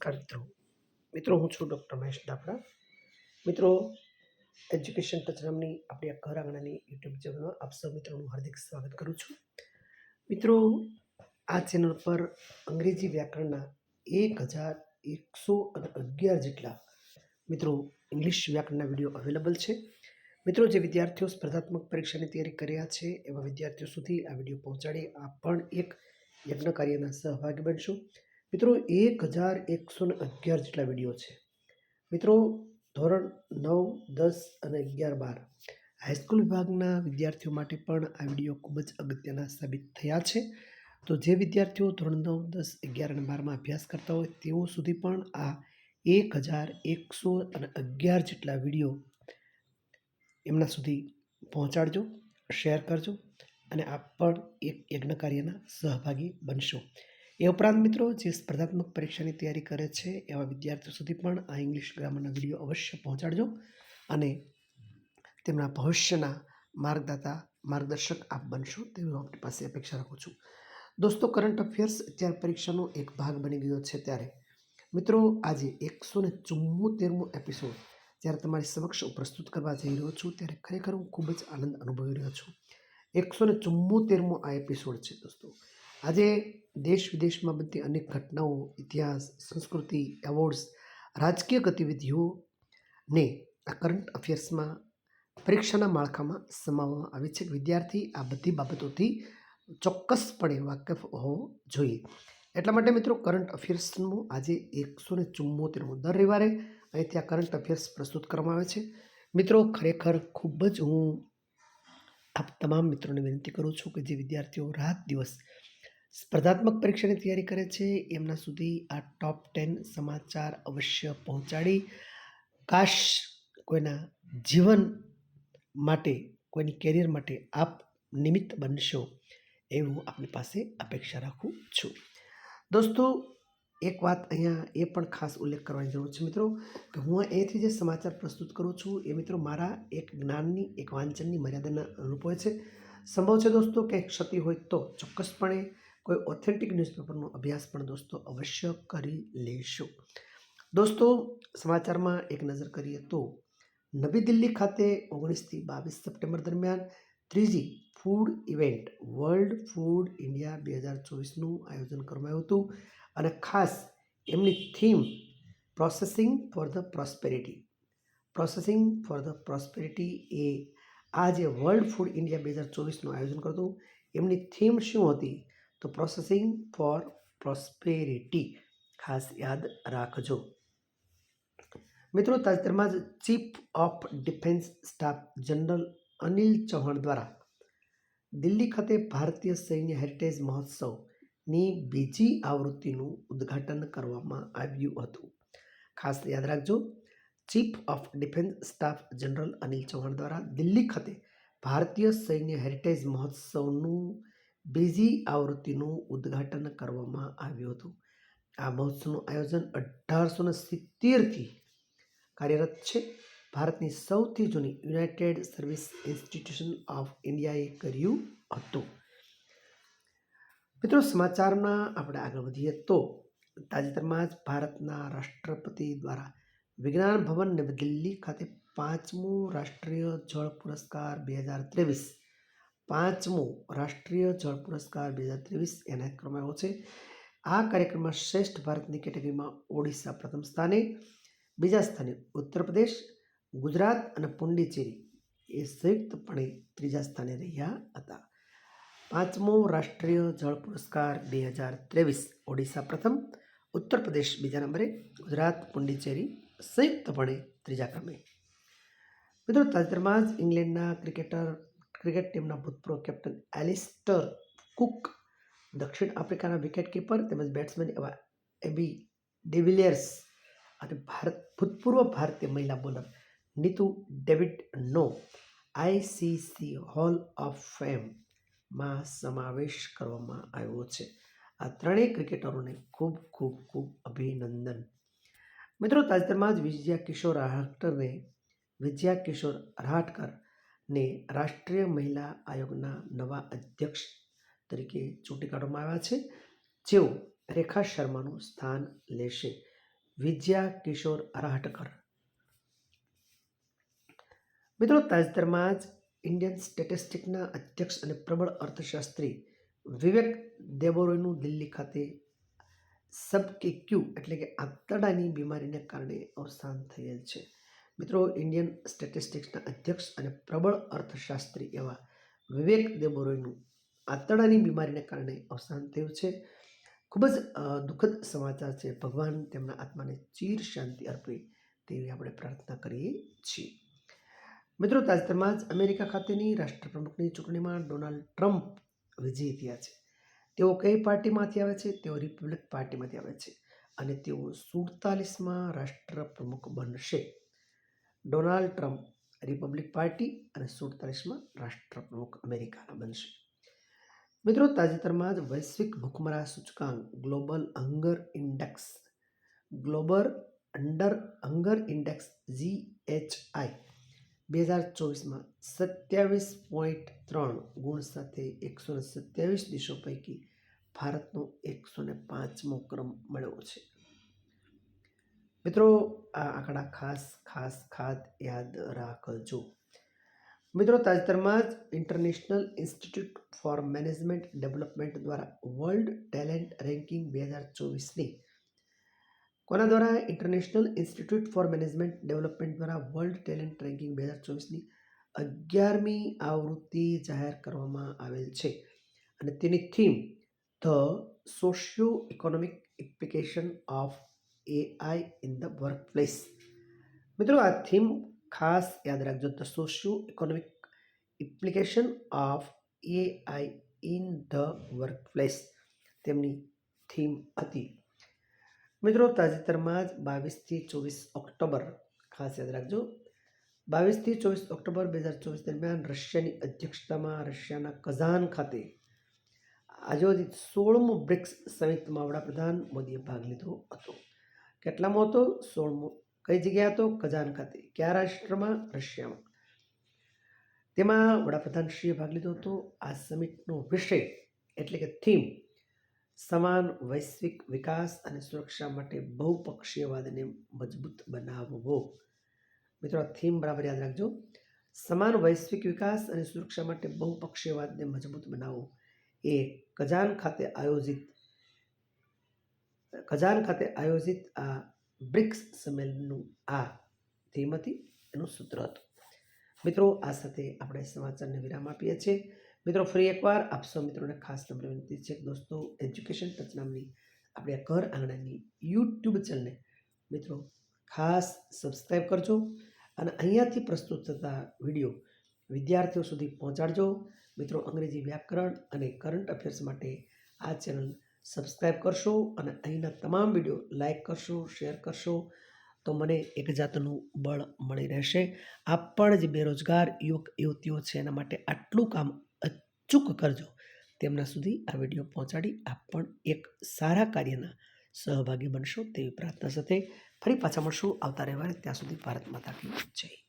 નમસ્કાર મિત્રો હું છું ડૉક્ટર મહેશ દાફડા. મિત્રો, એજ્યુકેશન ટચ નામની આપણી આ ઘર આંગણાની યુટ્યુબ ચેનલમાં આપ સૌ મિત્રોનું હાર્દિક સ્વાગત કરું છું. મિત્રો, આ ચેનલ પર અંગ્રેજી વ્યાકરણના 1111 જેટલા મિત્રો ઇંગ્લિશ વ્યાકરણના વિડીયો અવેલેબલ છે. મિત્રો, જે વિદ્યાર્થીઓ સ્પર્ધાત્મક પરીક્ષાની તૈયારી કર્યા છે એવા વિદ્યાર્થીઓ સુધી આ વિડીયો પહોંચાડી આપ પણ એક યજ્ઞ કાર્યના સહભાગી બનશો. મિત્રો, 1111 જેટલા વિડીયો છે. મિત્રો, ધોરણ 9, 10 અને 11-12 હાઈસ્કૂલ વિભાગના વિદ્યાર્થીઓ માટે પણ આ વિડીયો ખૂબ જ અગત્યના સાબિત થયા છે. તો જે વિદ્યાર્થીઓ ધોરણ 9, 10, 11 અને 12માં અભ્યાસ કરતા હોય તેઓ સુધી પણ આ 1111 જેટલા વિડીયો એમના સુધી પહોંચાડજો, શેર કરજો અને આપ પણ એક યજ્ઞ કાર્યના સહભાગી બનશો. એ ઉપરાંત મિત્રો, જે સ્પર્ધાત્મક પરીક્ષાની તૈયારી કરે છે એવા વિદ્યાર્થીઓ સુધી પણ આ ઇંગ્લિશ ગ્રામરના વિડીયો અવશ્ય પહોંચાડજો અને તેમના ભવિષ્યના માર્ગદર્શક આપ બનશો તેવી આપણી પાસે અપેક્ષા રાખું છું. દોસ્તો, કરંટ અફેર્સ અત્યારે પરીક્ષાનો એક ભાગ બની ગયો છે ત્યારે મિત્રો આજે 174મો એપિસોડ જ્યારે તમારી સમક્ષ પ્રસ્તુત કરવા જઈ રહ્યો છું ત્યારે ખરેખર હું ખૂબ જ આનંદ અનુભવી રહ્યો છું. 174મો આ એપિસોડ છે દોસ્તો. આજે દેશ વિદેશમાં બનતી અનેક ઘટનાઓ, ઇતિહાસ, સંસ્કૃતિ, એવોર્ડ્સ, રાજકીય ગતિવિધિઓને આ કરંટ અફેર્સમાં પરીક્ષાના માળખામાં સમાવવામાં આવી છે. વિદ્યાર્થી આ બધી બાબતોથી ચોક્કસપણે વાકેફ હોવો જોઈએ. એટલા માટે મિત્રો, કરંટ અફેર્સનું આજે 174મો દર રવિવારે અહીંથી આ કરંટ અફેર્સ પ્રસ્તુત કરવામાં આવે છે. મિત્રો, ખરેખર ખૂબ જ હું આપ તમામ મિત્રોને વિનંતી કરું છું કે જે વિદ્યાર્થીઓ રાત દિવસ સ્પર્ધાત્મક પરીક્ષાની તૈયારી કરે છે એમના સુધી આ ટોપ 10 સમાચાર અવશ્ય પહોંચાડી કાશ કોઈના જીવન માટે, કોઈની કેરિયર માટે આપ નિમિત્ત બનશો એવું હું આપની પાસે અપેક્ષા રાખું છું. દોસ્તો, એક વાત અહીંયા એ પણ ખાસ ઉલ્લેખ કરવાની જરૂર છે મિત્રો કે હું અહીંથી જે સમાચાર પ્રસ્તુત કરું છું એ મિત્રો મારા એક જ્ઞાનની, એક વાંચનની મર્યાદાના અનુરૂપ હોય છે. સંભવ છે દોસ્તો કે ક્ષતિ હોય તો ચોક્કસપણે કોઈ ઓથેન્ટિક ન્યૂઝપેપરનો અભ્યાસ પણ દોસ્તો અવશ્ય કરી લેશો. દોસ્તો, સમાચારમાં એક નજર કરીએ તો નવી દિલ્હી ખાતે 19થી 22 સપ્ટેમ્બર દરમિયાન ત્રીજી food event world food India 2024નું આયોજન કરવામાં આવ્યું હતું અને ખાસ એમની theme processing for the prosperity એ આ જે વર્લ્ડ ફૂડ ઇન્ડિયા 2024નું આયોજન કરતું એમની થીમ શું હતી તો પ્રોસેસિંગ ફોર પ્રોસ્પેરિટી. ખાસ યાદ રાખજો મિત્રો. તાજેતરમાં જ chief of defence staff general Anil Chauhan દ્વારા દિલ્હી ખાતે ભારતીય સૈન્ય હેરિટેજ મહોત્સવની બીજી આવૃત્તિનું ઉદ્ઘાટન કરવામાં આવ્યું હતું. ખાસ યાદ રાખજો, chief of defence staff general Anil Chauhan દ્વારા દિલ્હી ખાતે ભારતીય સૈન્ય હેરિટેજ મહોત્સવનું બીજી આવૃત્તિનું ઉદ્ઘાટન કરવામાં આવ્યું હતું. આ મહોત્સવનું આયોજન 1870થી કાર્યરત છે. ભારતની સૌથી જૂની યુનાઇટેડ સર્વિસ ઇન્સ્ટિટ્યુશન ઓફ ઇન્ડિયાએ કર્યું હતું. મિત્રો, સમાચારમાં આપણે આગળ વધીએ તો તાજેતરમાં જ ભારતના રાષ્ટ્રપતિ દ્વારા વિજ્ઞાન ભવન નવી દિલ્હી ખાતે 5મો રાષ્ટ્રીય જળ પુરસ્કાર 2023 એનાયત કરવામાં આવ્યો છે. આ કાર્યક્રમમાં શ્રેષ્ઠ ભારતની કેટેગરીમાં ઓડિશા પ્રથમ સ્થાને, બીજા સ્થાને ઉત્તર પ્રદેશ, ગુજરાત અને પુડુચેરી એ સંયુક્તપણે ત્રીજા સ્થાને રહ્યા હતા. 5મો રાષ્ટ્રીય જળ પુરસ્કાર 2023 ઓડિશા પ્રથમ, ઉત્તર પ્રદેશ બીજા નંબરે, ગુજરાત, પુડુચેરી સંયુક્તપણે ત્રીજા ક્રમે. મિત્રો, તાજેતરમાં જ ઇંગ્લેન્ડના ક્રિકેટ ટીમના ભૂતપૂર્વ કેપ્ટન એલિસ્ટર કુક, દક્ષિણ આફ્રિકાના વિકેટકીપર તેમજ બેટ્સમેન એવા એબી ડિવિલિયર્સ અને ભૂતપૂર્વ ભારતીય મહિલા બોલર નીતુ ડેવિડનો આઈસીસી હોલ ઓફ ફેમમાં સમાવેશ કરવામાં આવ્યો છે. આ ત્રણેય ક્રિકેટરોને ખૂબ ખૂબ ખૂબ અભિનંદન. મિત્રો, તાજેતરમાં જ વિજયા કિશોર રહાટકરને રાષ્ટ્રીય મહિલા આયોગના નવા અધ્યક્ષ તરીકે ચૂંટી કાઢવામાં આવ્યા છે, જેઓ રેખા શર્માનું સ્થાન લેશે. વિજયા કિશોર રાહટકર. મિત્રો, તાજેતરમાં જ ઇન્ડિયન સ્ટેટિસ્ટિક્સના અધ્યક્ષ અને પ્રબળ અર્થશાસ્ત્રી વિવેક દેબોરોયનું દિલ્હી ખાતે સબક્યુ એટલે કે આંતરડાની બીમારીને કારણે અવસાન થયેલ છે. મિત્રો, ઇન્ડિયન સ્ટેટિસ્ટિક્સના અધ્યક્ષ અને પ્રબળ અર્થશાસ્ત્રી એવા વિવેક દેબોરોયનું આંતરડાની બીમારીને કારણે અવસાન થયું છે. ખૂબ જ દુઃખદ સમાચાર છે. ભગવાન તેમના આત્માને ચીર શાંતિ અર્પે તેવી આપણે પ્રાર્થના કરીએ છીએ. મિત્રો, તાજેતરમાં જ અમેરિકા ખાતેની રાષ્ટ્રપ્રમુખની ચૂંટણીમાં ડોનાલ્ડ ટ્રમ્પ વિજયી થયા છે. તેઓ કઈ પાર્ટીમાંથી આવે છે? તેઓ રિપબ્લિક પાર્ટીમાંથી આવે છે અને તેઓ 47માં રાષ્ટ્રપ્રમુખ બનશે. ડોનાલ્ડ ટ્રમ્પ રિપબ્લિક પાર્ટી અને 47માં રાષ્ટ્રપ્રમુખ અમેરિકાના બનશે. મિત્રો, તાજેતરમાં જ વૈશ્વિક ભૂખમરા સૂચકાંક ગ્લોબલ હંગર ઇન્ડેક્સ GHI 2024માં 27.3 ગુણ સાથે 127 દેશો પૈકી ભારતનો 105મો ક્રમ મળ્યો છે. મિત્રો, આ આંકડા ખાસ યાદ રાખજો. મિત્રો, તાજેતરમાં જ international institute for management development દ્વારા વર્લ્ડ ટેલેન્ટ રેન્કિંગ 2024ની કોના દ્વારા? International institute for management development દ્વારા વર્લ્ડ ટેલેન્ટ રેન્કિંગ 2024ની 11મી આવૃત્તિ જાહેર કરવામાં આવેલ છે અને તેની theme the socio economic implication of AI in the workplace. મિત્રો, આ થીમ ખાસ યાદ રાખજો. The socio economic implication of AI in the workplace તેમની થીમ હતી. મિત્રો, તાજેતરમાં જ 22થી 24 ઓક્ટોબર ખાસ યાદ રાખજો. 22થી 24 ઓક્ટોબર 2024 દરમિયાન રશિયાની અધ્યક્ષતામાં રશિયાના કઝાન ખાતે આયોજિત 16મું બ્રિક્સ સમિટમાં વડાપ્રધાન મોદીએ ભાગ લીધો હતો. કેટલામો હતો? 16મો. કઈ જગ્યાએ હતો? કઝાન ખાતે. કયા રાષ્ટ્રમાં? રશિયામાં. તેમાં વડાપ્રધાનશ્રીએ ભાગ લીધો હતો. આ સમિટનો વિષય એટલે કે થીમ સમાન વૈશ્વિક વિકાસ અને સુરક્ષા માટે બહુપક્ષીયવાદને મજબૂત બનાવવો. મિત્રો, આ થીમ બરાબર યાદ રાખજો. સમાન વૈશ્વિક વિકાસ અને સુરક્ષા માટે બહુપક્ષીયવાદને મજબૂત બનાવવો એ કઝાન ખાતે આયોજિત આ બ્રિક્સ સંમેલનનું આ થીમ હતી, એનું સૂત્ર હતું. મિત્રો, આ સાથે આપણે સમાચારને વિરામ આપીએ છીએ. મિત્રો, ફરી એકવાર આપ સૌ મિત્રોને ખાસ નમ્ર વિનંતી છે. દોસ્તો, એજ્યુકેશન ટચ નામની આપણે ઘર આંગણાની YouTube ચેનલને મિત્રો ખાસ સબસ્ક્રાઈબ કરજો અને અહીંયાથી પ્રસ્તુત થતા વિડીયો વિદ્યાર્થીઓ સુધી પહોંચાડજો. મિત્રો, અંગ્રેજી વ્યાકરણ અને કરંટ અફેર્સ માટે આ ચેનલ સબસ્ક્રાઈબ કરશો અને અહીંના તમામ વિડીયો લાઈક કરશો, શેર કરશો તો મને એક જાતનું બળ મળી રહેશે. આપ પણ જે બેરોજગાર યુવક યુવતીઓ છે એના માટે આટલું કામ અચૂક કરજો. તેમના સુધી આ વિડીયો પહોંચાડી આપ પણ એક સારા કાર્યના સહભાગી બનશો તેવી પ્રાર્થના સાથે ફરી પાછા મળશું આવતા રવિવારે. ત્યાં સુધી ભારત માતા કી જય.